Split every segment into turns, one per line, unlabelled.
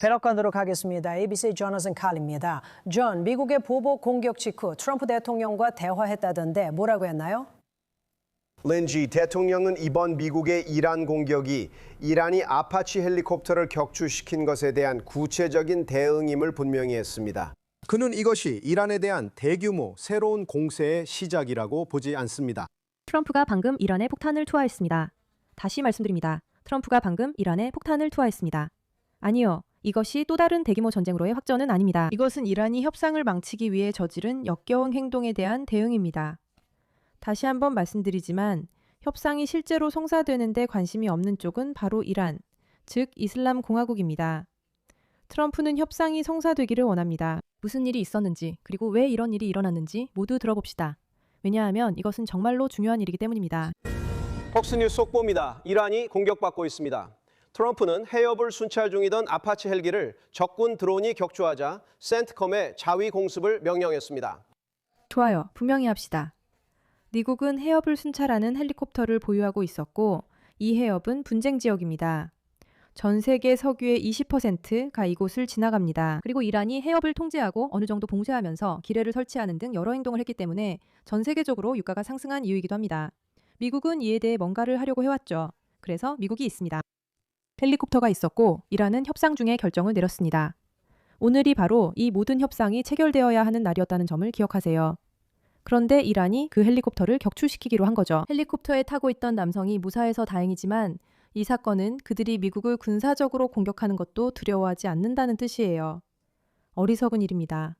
백악관으로 가겠습니다. ABC 조나선 칼입니다. 존, 미국의 보복 공격 직후 트럼프 대통령과 대화했다던데 뭐라고 했나요?
린지 대통령은 이번 미국의 이란 공격이 이란이 아파치 헬리콥터를 격추시킨 것에 대한 구체적인 대응임을 분명히 했습니다. 그는 이것이 이란에 대한 대규모 새로운 공세의 시작이라고 보지 않습니다.
트럼프가 방금 이란에 폭탄을 투하했습니다. 다시 말씀드립니다. 트럼프가 방금 이란에 폭탄을 투하했습니다. 아니요. 이것이 또 다른 대규모 전쟁으로의 확전은 아닙니다. 이것은 이란이 협상을 망치기 위해 저지른 역겨운 행동에 대한 대응입니다. 다시 한번 말씀드리지만 협상이 실제로 성사되는 데 관심이 없는 쪽은 바로 이란, 즉 이슬람 공화국입니다. 트럼프는 협상이 성사되기를 원합니다. 무슨 일이 있었는지, 그리고 왜 이런 일이 일어났는지 모두 들어봅시다. 왜냐하면 이것은 정말로 중요한 일이기 때문입니다.
폭스뉴스 속보입니다. 이란이 공격받고 있습니다. 트럼프는 해협을 순찰 중이던 아파치 헬기를 적군 드론이 격추하자 센트컴의 자위 공습을 명령했습니다.
좋아요. 분명히 합시다. 미국은 해협을 순찰하는 헬리콥터를 보유하고 있었고 이 해협은 분쟁 지역입니다. 전 세계 석유의 20%가 이곳을 지나갑니다. 그리고 이란이 해협을 통제하고 어느 정도 봉쇄하면서 기뢰를 설치하는 등 여러 행동을 했기 때문에 전 세계적으로 유가가 상승한 이유이기도 합니다. 미국은 이에 대해 뭔가를 하려고 해왔죠. 그래서 미국이 있습니다. 헬리콥터가 있었고 이란은 협상 중에 결정을 내렸습니다. 오늘이 바로 이 모든 협상이 체결되어야 하는 날이었다는 점을 기억하세요. 그런데 이란이 그 헬리콥터를 격추시키기로 한 거죠. 헬리콥터에 타고 있던 남성이 무사해서 다행이지만 이 사건은 그들이 미국을 군사적으로 공격하는 것도 두려워하지 않는다는 뜻이에요. 어리석은 일입니다.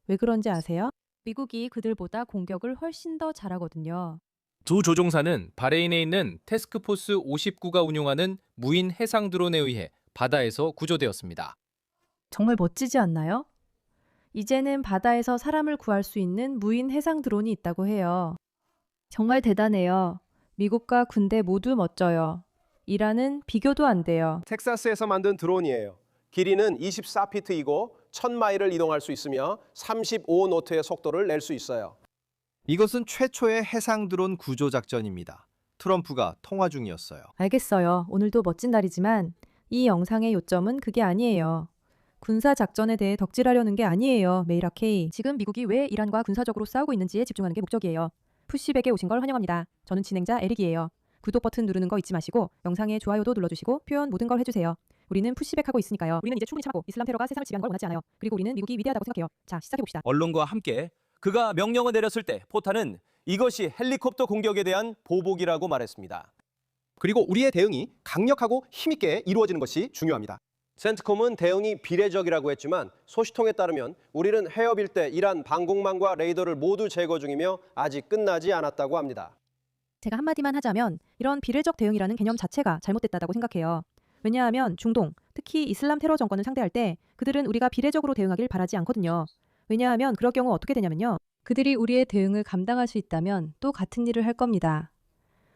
왜 그런지 아세요? 미국이 그들보다 공격을 훨씬 더 잘하거든요.
두 조종사는 바레인에 있는 태스크포스 59가 운용하는 무인 해상 드론에 의해 바다에서 구조되었습니다.
정말 멋지지 않나요? 이제는 바다에서 사람을 구할 수 있는 무인 해상 드론이 있다고 해요. 정말 대단해요. 미국과 군대 모두 멋져요. 이란은 비교도 안 돼요.
텍사스에서 만든 드론이에요. 길이는 24피트이고 1000마일을 이동할 수 있으며 35노트의 속도를 낼 수 있어요.
이것은 최초의 해상 드론 구조 작전입니다. 트럼프가 통화 중이었어요.
알겠어요. 오늘도 멋진 날이지만 이 영상의 요점은 그게 아니에요. 군사 작전에 대해 덕질하려는 게 아니에요. 메이라 K. 지금 미국이 왜 이란과 군사적으로 싸우고 있는지에 집중하는 게 목적이에요. 푸시백에 오신 걸 환영합니다. 저는 진행자 에릭이에요. 구독 버튼 누르는 거 잊지 마시고 영상에 좋아요도 눌러주시고 표현 모든 걸 해주세요. 우리는 푸시백하고 있으니까요. 우리는 이제 충분히 참았고 이슬람 테러가 세상을 지배하는 걸 원하지 않아요. 그리고 우리는 미국이 위대하다고 생각해요. 자, 시작해봅시다.
언론과 함께 그가 명령을 내렸을 때 포탄은 이것이 헬리콥터 공격에 대한 보복이라고 말했습니다.
그리고 우리의 대응이 강력하고 힘있게 이루어지는 것이 중요합니다. 센트컴은 대응이 비례적이라고 했지만 소식통에 따르면 우리는 해협 일대 이란 방공망과 레이더를 모두 제거 중이며 아직 끝나지 않았다고 합니다.
제가 한마디만 하자면 이런 비례적 대응이라는 개념 자체가 잘못됐다고 생각해요. 왜냐하면 중동, 특히 이슬람 테러 정권을 상대할 때 그들은 우리가 비례적으로 대응하길 바라지 않거든요. 왜냐하면 그럴 경우 어떻게 되냐면요. 그들이 우리의 대응을 감당할 수 있다면 또 같은 일을 할 겁니다.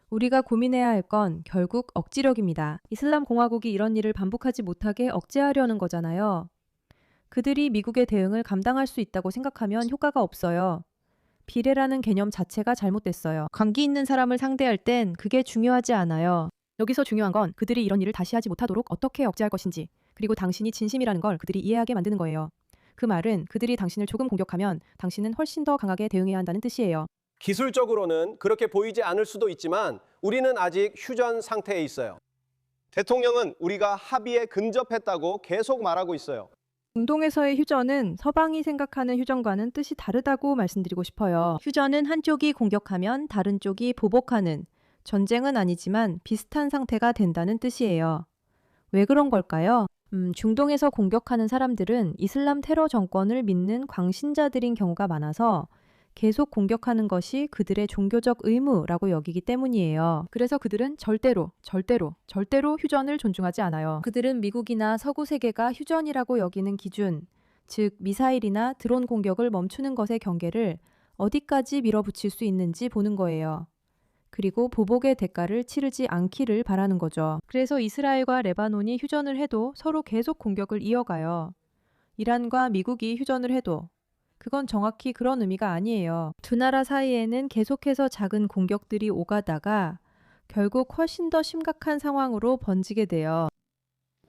우리가 고민해야 할 건 결국 억지력입니다. 이슬람 공화국이 이런 일을 반복하지 못하게 억제하려는 거잖아요. 그들이 미국의 대응을 감당할 수 있다고 생각하면 효과가 없어요. 비례라는 개념 자체가 잘못됐어요. 관계 있는 사람을 상대할 땐 그게 중요하지 않아요. 여기서 중요한 건 그들이 이런 일을 다시 하지 못하도록 어떻게 억제할 것인지, 그리고 당신이 진심이라는 걸 그들이 이해하게 만드는 거예요. 그 말은 그들이 당신을 조금 공격하면 당신은 훨씬 더 강하게 대응해야 한다는 뜻이에요.
기술적으로는 그렇게 보이지 않을 수도 있지만 우리는 아직 휴전 상태에 있어요. 대통령은 우리가 합의에 근접했다고 계속 말하고 있어요.
중동에서의 휴전은 서방이 생각하는 휴전과는 뜻이 다르다고 말씀드리고 싶어요. 휴전은 한쪽이 공격하면 다른 쪽이 보복하는, 전쟁은 아니지만 비슷한 상태가 된다는 뜻이에요. 왜 그런 걸까요? 중동에서 공격하는 사람들은 이슬람 테러 정권을 믿는 광신자들인 경우가 많아서 계속 공격하는 것이 그들의 종교적 의무라고 여기기 때문이에요. 그래서 그들은 절대로 휴전을 존중하지 않아요. 그들은 미국이나 서구 세계가 휴전이라고 여기는 기준, 즉 미사일이나 드론 공격을 멈추는 것의 경계를 어디까지 밀어붙일 수 있는지 보는 거예요. 그리고 보복의 대가를 치르지 않기를 바라는 거죠. 그래서 이스라엘과 레바논이 휴전을 해도 서로 계속 공격을 이어가요. 이란과 미국이 휴전을 해도 그건 정확히 그런 의미가 아니에요. 두 나라 사이에는 계속해서 작은 공격들이 오가다가 결국 훨씬 더 심각한 상황으로 번지게 돼요.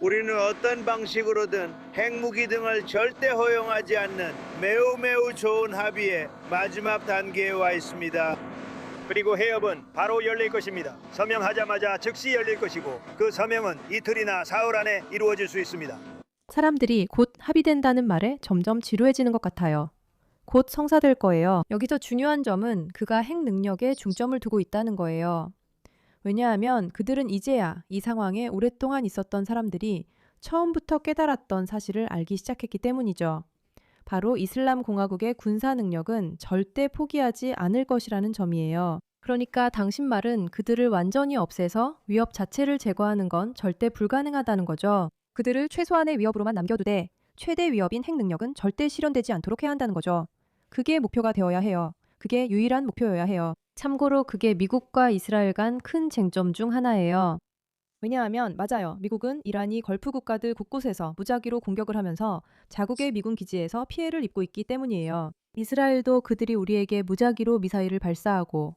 우리는 어떤 방식으로든 핵무기 등을 절대 허용하지 않는 매우 좋은 합의의 마지막 단계에 와 있습니다. 그리고 해협은 바로 열릴 것입니다. 서명하자마자 즉시 열릴 것이고 그 서명은 이틀이나 사흘 안에 이루어질 수 있습니다.
사람들이 곧 합의된다는 말에 점점 지루해지는 것 같아요. 곧 성사될 거예요. 여기서 중요한 점은 그가 핵 능력에 중점을 두고 있다는 거예요. 왜냐하면 그들은 이제야 이 상황에 오랫동안 있었던 사람들이 처음부터 깨달았던 사실을 알기 시작했기 때문이죠. 바로 이슬람 공화국의 군사 능력은 절대 포기하지 않을 것이라는 점이에요. 그러니까 당신 말은 그들을 완전히 없애서 위협 자체를 제거하는 건 절대 불가능하다는 거죠. 그들을 최소한의 위협으로만 남겨두되 최대 위협인 핵 능력은 절대 실현되지 않도록 해야 한다는 거죠. 그게 목표가 되어야 해요. 그게 유일한 목표여야 해요. 참고로 그게 미국과 이스라엘 간 큰 쟁점 중 하나예요. 왜냐하면 맞아요. 미국은 이란이 걸프 국가들 곳곳에서 무작위로 공격을 하면서 자국의 미군 기지에서 피해를 입고 있기 때문이에요. 이스라엘도 그들이 우리에게 무작위로 미사일을 발사하고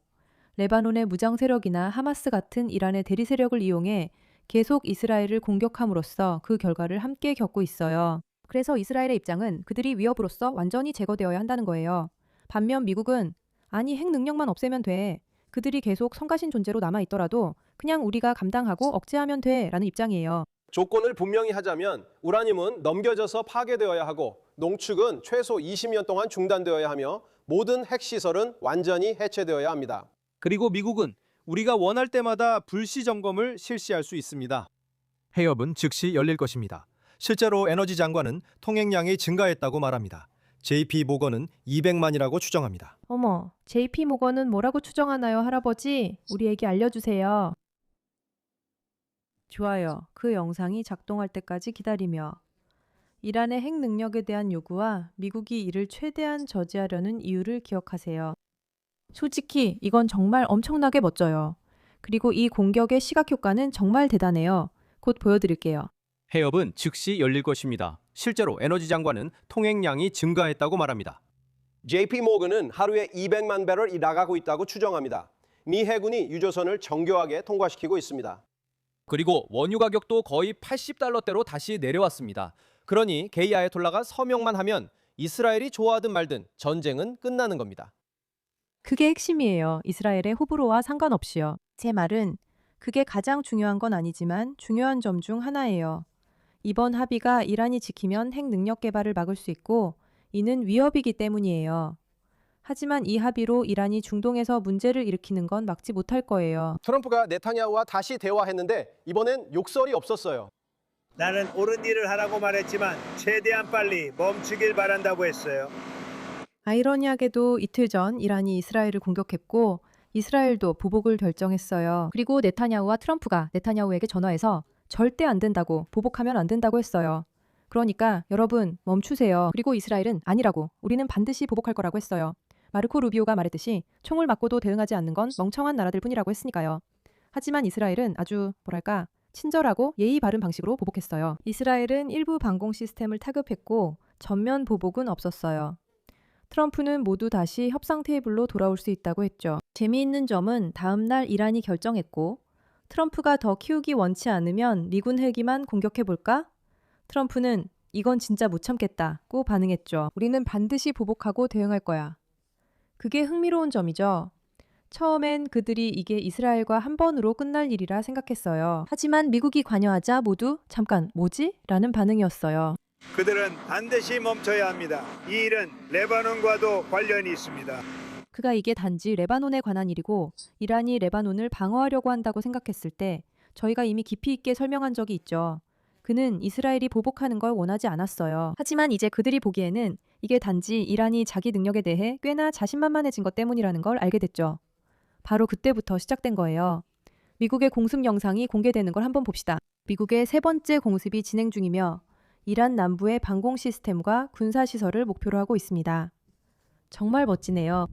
레바논의 무장 세력이나 하마스 같은 이란의 대리 세력을 이용해 계속 이스라엘을 공격함으로써 그 결과를 함께 겪고 있어요. 그래서 이스라엘의 입장은 그들이 위협으로서 완전히 제거되어야 한다는 거예요. 반면 미국은 아니 핵 능력만 없애면 돼. 그들이 계속 성가신 존재로 남아있더라도 그냥 우리가 감당하고 억제하면 돼 라는 입장이에요.
조건을 분명히 하자면 우라늄은 넘겨져서 파괴되어야 하고 농축은 최소 20년 동안 중단되어야 하며 모든 핵시설은 완전히 해체되어야 합니다. 그리고 미국은 우리가 원할 때마다 불시 점검을 실시할 수 있습니다. 해협은 즉시 열릴 것입니다. 실제로 에너지 장관은 통행량이 증가했다고 말합니다. JP 모건은 200만이라고 추정합니다.
어머, JP 모건은 뭐라고 추정하나요, 할아버지? 우리에게 알려주세요. 좋아요. 그 영상이 작동할 때까지 기다리며 이란의 핵 능력에 대한 요구와 미국이 이를 최대한 저지하려는 이유를 기억하세요. 솔직히 이건 정말 엄청나게 멋져요. 그리고 이 공격의 시각 효과는 정말 대단해요. 곧 보여드릴게요.
해협은 즉시 열릴 것입니다. 실제로 에너지 장관은 통행량이 증가했다고 말합니다.
JP 모건은 하루에 200만 배럴이 나가고 있다고 추정합니다. 미 해군이 유조선을 정교하게 통과시키고 있습니다.
그리고 원유 가격도 거의 80달러대로 다시 내려왔습니다. 그러니 게이 아야톨라가 서명만 하면 이스라엘이 좋아하든 말든 전쟁은 끝나는 겁니다.
그게 핵심이에요. 이스라엘의 호불호와 상관없이요. 제 말은 그게 가장 중요한 건 아니지만 중요한 점 중 하나예요. 이번 합의가 이란이 지키면 핵 능력 개발을 막을 수 있고 이는 위협이기 때문이에요. 하지만 이 합의로 이란이 중동에서 문제를 일으키는 건 막지 못할 거예요.
트럼프가 네타냐후와 다시 대화했는데 이번엔 욕설이 없었어요.
나는 옳은 일을 하라고 말했지만 최대한 빨리 멈추길 바란다고 했어요.
아이러니하게도 이틀 전 이란이 이스라엘을 공격했고 이스라엘도 보복을 결정했어요. 그리고 네타냐후와 트럼프가 네타냐후에게 전화해서 절대 안 된다고, 보복하면 안 된다고 했어요. 그러니까 여러분 멈추세요. 그리고 이스라엘은 아니라고, 우리는 반드시 보복할 거라고 했어요. 마르코 루비오가 말했듯이 총을 맞고도 대응하지 않는 건 멍청한 나라들 뿐이라고 했으니까요. 하지만 이스라엘은 아주 뭐랄까 친절하고 예의 바른 방식으로 보복했어요. 이스라엘은 일부 방공 시스템을 타격했고 전면 보복은 없었어요. 트럼프는 모두 다시 협상 테이블로 돌아올 수 있다고 했죠. 재미있는 점은 다음 날 이란이 결정했고 트럼프가 더 키우기 원치 않으면 미군 헬기만 공격해볼까? 트럼프는 이건 진짜 못 참겠다고 반응했죠. 우리는 반드시 보복하고 대응할 거야. 그게 흥미로운 점이죠. 처음엔 그들이 이게 이스라엘과 한 번으로 끝날 일이라 생각했어요. 하지만 미국이 관여하자 모두 잠깐 뭐지? 라는 반응이었어요.
그들은 반드시 멈춰야 합니다. 이 일은 레바논과도 관련이 있습니다.
그가 이게 단지 레바논에 관한 일이고 이란이 레바논을 방어하려고 한다고 생각했을 때 저희가 이미 깊이 있게 설명한 적이 있죠. 그는 이스라엘이 보복하는 걸 원하지 않았어요. 하지만 이제 그들이 보기에는 이게 단지 이란이 자기 능력에 대해 꽤나 자신만만해진 것 때문이라는 걸 알게 됐죠. 바로 그때부터 시작된 거예요. 미국의 공습 영상이 공개되는 걸 한번 봅시다. 미국의 세 번째 공습이 진행 중이며 이란 남부의 방공 시스템과 군사시설을 목표로 하고 있습니다. 정말 멋지네요.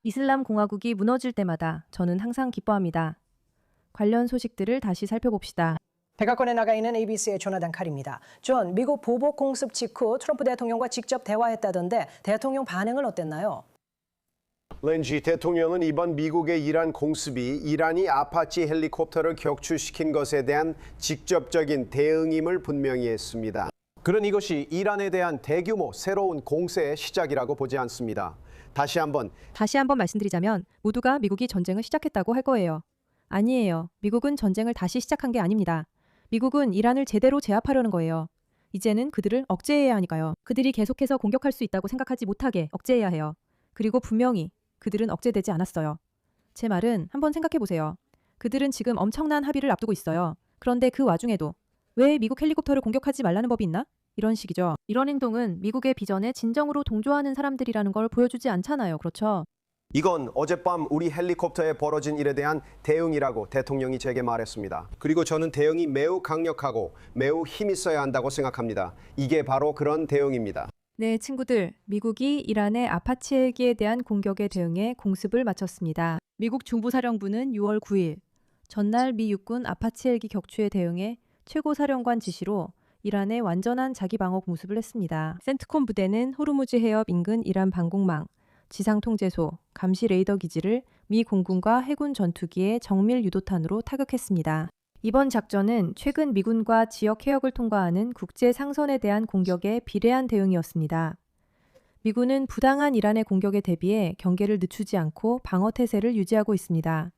이슬람 공화국이 무너질 때마다 저는 항상 기뻐합니다. 관련 소식들을 다시 살펴봅시다.
백악관에 나가 있는 ABC의 조나단 칼입니다. 존, 미국 보복 공습 직후 트럼프 대통령과 직접 대화했다던데 대통령 반응은 어땠나요?
렌지 대통령은 이번 미국의 이란 공습이 이란이 아파치 헬리콥터를 격추시킨 것에 대한 직접적인 대응임을 분명히 했습니다. 그는 이것이 이란에 대한 대규모 새로운 공세의 시작이라고 보지 않습니다. 다시 한번
말씀드리자면 모두가 미국이 전쟁을 시작했다고 할 거예요. 아니에요. 미국은 전쟁을 다시 시작한 게 아닙니다. 미국은 이란을 제대로 제압하려는 거예요. 이제는 그들을 억제해야 하니까요. 그들이 계속해서 공격할 수 있다고 생각하지 못하게 억제해야 해요. 그리고 분명히 그들은 억제되지 않았어요. 제 말은 한번 생각해 보세요. 그들은 지금 엄청난 합의를 앞두고 있어요. 그런데 그 와중에도 왜 미국 헬리콥터를 공격하지 말라는 법이 있나? 이런 식이죠. 이런 행동은 미국의 비전에 진정으로 동조하는 사람들이라는 걸 보여주지 않잖아요. 그렇죠?
이건 어젯밤 우리 헬리콥터에 벌어진 일에 대한 대응이라고 대통령이 제게 말했습니다. 그리고 저는 대응이 매우 강력하고 매우 힘 있어야 한다고 생각합니다. 이게 바로 그런 대응입니다.
네, 친구들. 미국이 이란의 아파치 헬기에 대한 공격에 대응해 공습을 마쳤습니다. 미국 중부사령부는 6월 9일 전날 미 육군 아파치 헬기 격추에 대응해 최고사령관 지시로 이란의 완전한 자기방어 공습을 했습니다. 센트콤 부대는 호르무즈 해협 인근 이란 방공망, 지상통제소, 감시 레이더 기지를 미 공군과 해군 전투기의 정밀 유도탄으로 타격했습니다. 이번 작전은 최근 미군과 지역 해역을 통과하는 국제 상선에 대한 공격에 비례한 대응이었습니다. 미군은 부당한 이란의 공격에 대비해 경계를 늦추지 않고 방어 태세를 유지하고 있습니다.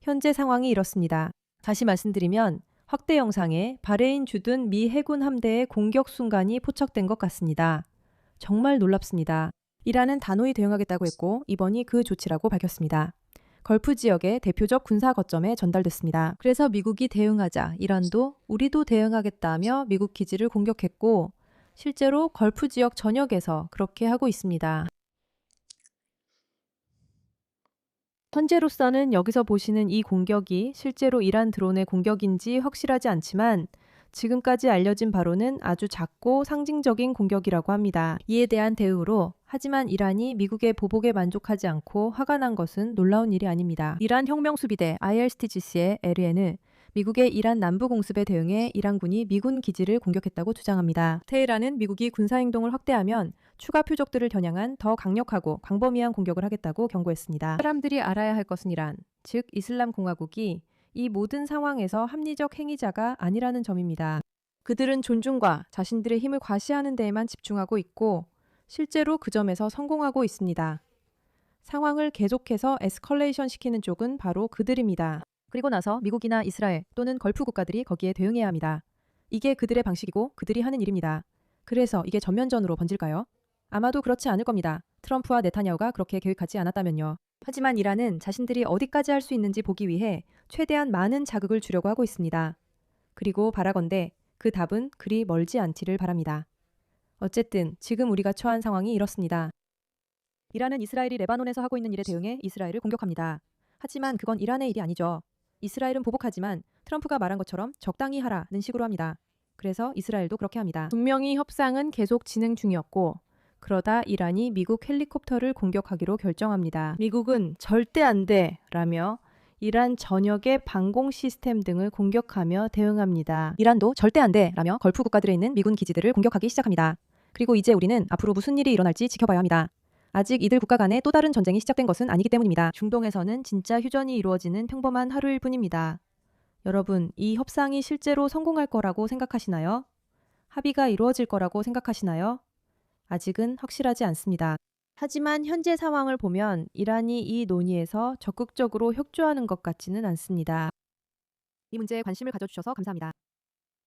현재 상황이 이렇습니다. 다시 말씀드리면 확대 영상에 바레인 주둔 미 해군 함대의 공격 순간이 포착된 것 같습니다. 정말 놀랍습니다. 이란은 단호히 대응하겠다고 했고 이번이 그 조치라고 밝혔습니다. 걸프 지역의 대표적 군사 거점에 전달됐습니다. 그래서 미국이 대응하자 이란도 우리도 대응하겠다며 미국 기지를 공격했고 실제로 걸프 지역 전역에서 그렇게 하고 있습니다. 현재로서는 여기서 보시는 이 공격이 실제로 이란 드론의 공격인지 확실하지 않지만 지금까지 알려진 바로는 아주 작고 상징적인 공격이라고 합니다. 이에 대한 대응으로 하지만 이란이 미국의 보복에 만족하지 않고 화가 난 것은 놀라운 일이 아닙니다. 이란 혁명수비대 IRSTGC의 LN은 미국의 이란 남부 공습에 대응해 이란군이 미군 기지를 공격했다고 주장합니다. 테헤란은 미국이 군사행동을 확대하면 추가 표적들을 겨냥한 더 강력하고 광범위한 공격을 하겠다고 경고했습니다. 사람들이 알아야 할 것은 이란, 즉 이슬람 공화국이 이 모든 상황에서 합리적 행위자가 아니라는 점입니다. 그들은 존중과 자신들의 힘을 과시하는 데에만 집중하고 있고 실제로 그 점에서 성공하고 있습니다. 상황을 계속해서 에스컬레이션 시키는 쪽은 바로 그들입니다. 그리고 나서 미국이나 이스라엘 또는 걸프 국가들이 거기에 대응해야 합니다. 이게 그들의 방식이고 그들이 하는 일입니다. 그래서 이게 전면전으로 번질까요? 아마도 그렇지 않을 겁니다. 트럼프와 네타냐후가 그렇게 계획하지 않았다면요. 하지만 이란은 자신들이 어디까지 할 수 있는지 보기 위해 최대한 많은 자극을 주려고 하고 있습니다. 그리고 바라건대 그 답은 그리 멀지 않기를 바랍니다. 어쨌든 지금 우리가 처한 상황이 이렇습니다. 이란은 이스라엘이 레바논에서 하고 있는 일에 대응해 이스라엘을 공격합니다. 하지만 그건 이란의 일이 아니죠. 이스라엘은 보복하지만 트럼프가 말한 것처럼 적당히 하라는 식으로 합니다. 그래서 이스라엘도 그렇게 합니다. 분명히 협상은 계속 진행 중이었고 그러다 이란이 미국 헬리콥터를 공격하기로 결정합니다. 미국은 절대 안 돼 라며 이란 전역의 방공 시스템 등을 공격하며 대응합니다. 이란도 절대 안 돼 라며 걸프 국가들에 있는 미군 기지들을 공격하기 시작합니다. 그리고 이제 우리는 앞으로 무슨 일이 일어날지 지켜봐야 합니다. 아직 이들 국가 간에 또 다른 전쟁이 시작된 것은 아니기 때문입니다. 중동에서는 진짜 휴전이 이루어지는 평범한 하루일 뿐입니다. 여러분, 이 협상이 실제로 성공할 거라고 생각하시나요? 합의가 이루어질 거라고 생각하시나요? 아직은 확실하지 않습니다. 하지만 현재 상황을 보면 이란이 이 논의에서 적극적으로 협조하는 것 같지는 않습니다. 이 문제에 관심을 가져주셔서 감사합니다.